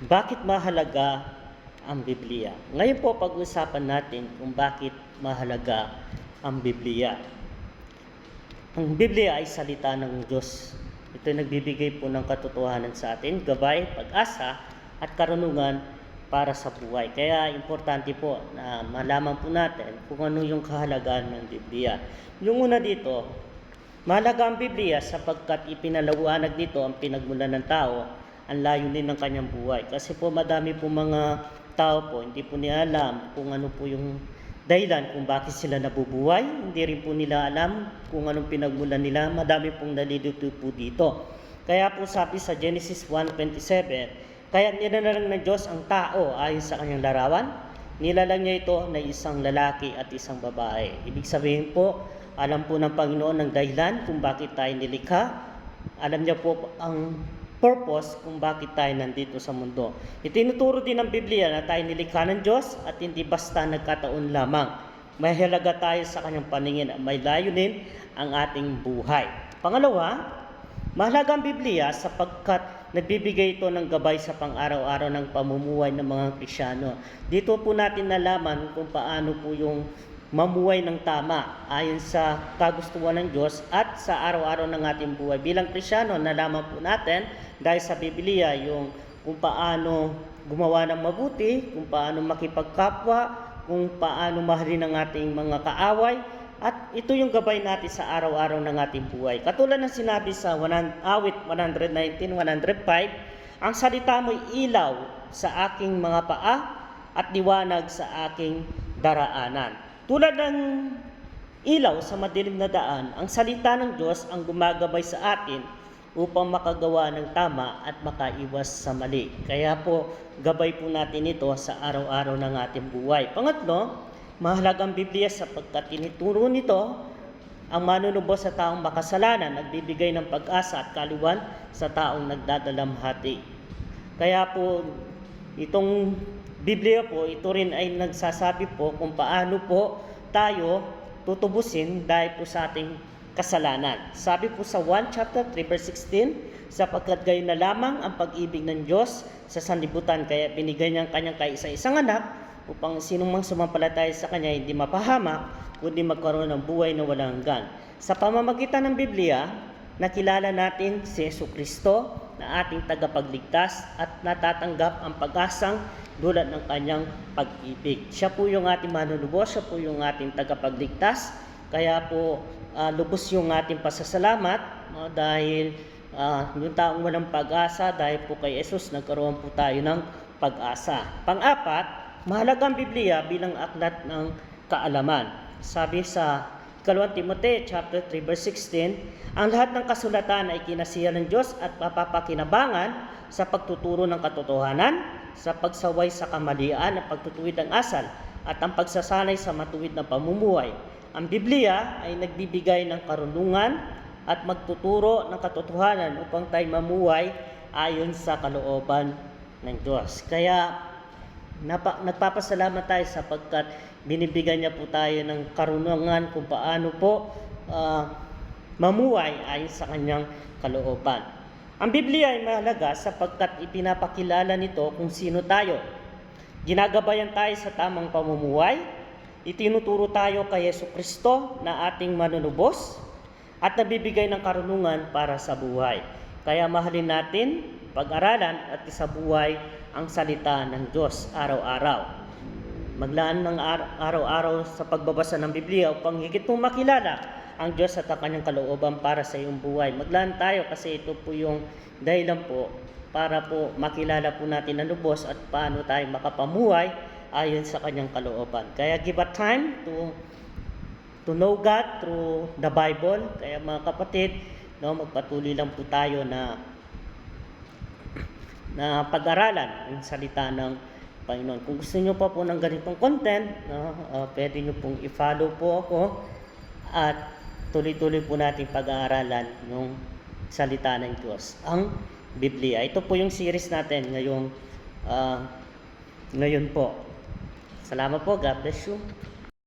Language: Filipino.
Bakit mahalaga ang Biblia? Ngayon po pag-usapan natin kung bakit mahalaga ang Biblia. Ang Biblia ay salita ng Diyos. Ito ay nagbibigay po ng katotohanan sa atin, gabay, pag-asa at karunungan para sa buhay. Kaya importante po na malaman po natin kung ano yung kahalagaan ng Biblia. Yung una dito, mahalaga ang Biblia sapagkat ipinalawanag dito ang pinagmulan ng tao, ang layunin ng kanyang buhay. Kasi po madami po mga tao po, hindi po nila alam kung ano po yung dahilan kung bakit sila nabubuhay. Hindi rin po nila alam kung anong pinagmulan nila. Madami pong nalilito po dito. Kaya po sabi sa Genesis 1:27, kaya nilalang ng Diyos ang tao ayon sa kanyang larawan. Nilalang niya ito na isang lalaki at isang babae. Ibig sabihin po, alam po ng Panginoon ang dahilan kung bakit tayo nilikha. Alam niya po ang purpose kung bakit tayo nandito sa mundo. Itinuturo din ng Biblia na tayo nilikha ng Diyos at hindi basta nagkataon lamang. May halaga tayo sa kanyang paningin at may layunin ang ating buhay. Pangalawa, mahalaga ang Biblia sapagkat nagbibigay ito ng gabay sa pang-araw-araw ng pamumuhay ng mga Kristiyano. Dito po natin nalaman kung paano po yung mamuhay ng tama ayon sa kagustuhan ng Diyos at sa araw-araw ng ating buhay. Bilang Kristiyano, nalaman po natin dahil sa Biblia yung kung paano gumawa ng mabuti, kung paano makipagkapwa, kung paano mahalin ang ating mga kaaway, at ito yung gabay natin sa araw-araw ng ating buhay. Katulad ng sinabi sa awit 119:105, ang salita mo'y ilaw sa aking mga paa at liwanag sa aking daraanan. Tulad ng ilaw sa madilim na daan, ang salita ng Diyos ang gumagabay sa atin upang makagawa ng tama at makaiwas sa mali. Kaya po, gabay po natin ito sa araw-araw ng ating buhay. Pangatlo, mahalagang Biblia sapagkat tinuturo nito ang manunubos sa taong makasalanan, nagbibigay ng pag-asa at kaluwan sa taong nagdadalamhati. Kaya po, itong Biblia po, ito rin ay nagsasabi po kung paano po tayo tutubusin dahil po sa ating kasalanan. Sabi po sa 1 chapter 3 verse 16, sapagkat gayon na lamang ang pag-ibig ng Diyos sa sanlibutan, kaya binigay niya ang kanyang kaisa-isang anak upang sinumang sumampalataya sa kanya hindi mapahamak, kundi magkaroon ng buhay na walang hanggan. Sa pamamagitan ng Biblia, nakilala natin si Jesucristo na ating tagapagligtas at natatanggap ang pag-asang dulot ng kanyang pag-ibig. Siya po yung ating manunubos, siya po yung ating tagapagligtas. Kaya po lubos yung ating pasasalamat dahil yung taong walang pag-asa, dahil po kay Jesus nagkaroon po tayo ng pag-asa. Pang-apat, mahalagang Biblia bilang aklat ng kaalaman. Sabi sa 2 Timoteo chapter 3 verse 16, ang lahat ng kasulatan ay kinasiya ng Diyos at mapapakinabangan sa pagtuturo ng katotohanan, sa pagsaway sa kamalian at pagtutuwid ng asal, at ang pagsasanay sa matuwid na pamumuhay. Ang Biblia ay nagbibigay ng karunungan at magtuturo ng katotohanan upang tayo mamuhay ayon sa kalooban ng Diyos. Kaya nagpapasalamat tayo sapagkat binibigyan niya po tayo ng karunungan kung paano po mamuhay ayon sa kanyang kalooban. Ang Biblia ay mahalaga sapagkat ipinapakilala nito kung sino tayo. Ginagabayan tayo sa tamang pamumuhay, itinuturo tayo kay Jesucristo na ating manunubos at nabibigay ng karunungan para sa buhay. Kaya mahalin natin, pag-aralan at isabuhay ang salita ng Diyos araw-araw. Maglaan ng araw-araw sa pagbabasa ng Biblia upang higit mong makilala ang Diyos at ang kanyang kalooban para sa iyong buhay. Maglaan tayo kasi ito po yung dahilan po para po makilala po natin ang lubos at paano tayo makapamuhay ayon sa kanyang kalooban. Kaya give a time to know God through the Bible. Kaya mga kapatid, magpatuloy lang po tayo na pag-aralan ang salita ng Panginoon. Kung gusto niyo pa po ng ganitong content, pwede niyo pong i-follow po ako at tuloy-tuloy po natin pag-aaralan ng salita ng Diyos, ang Biblia. Ito po yung series natin ngayon po. Salamat po. God bless you.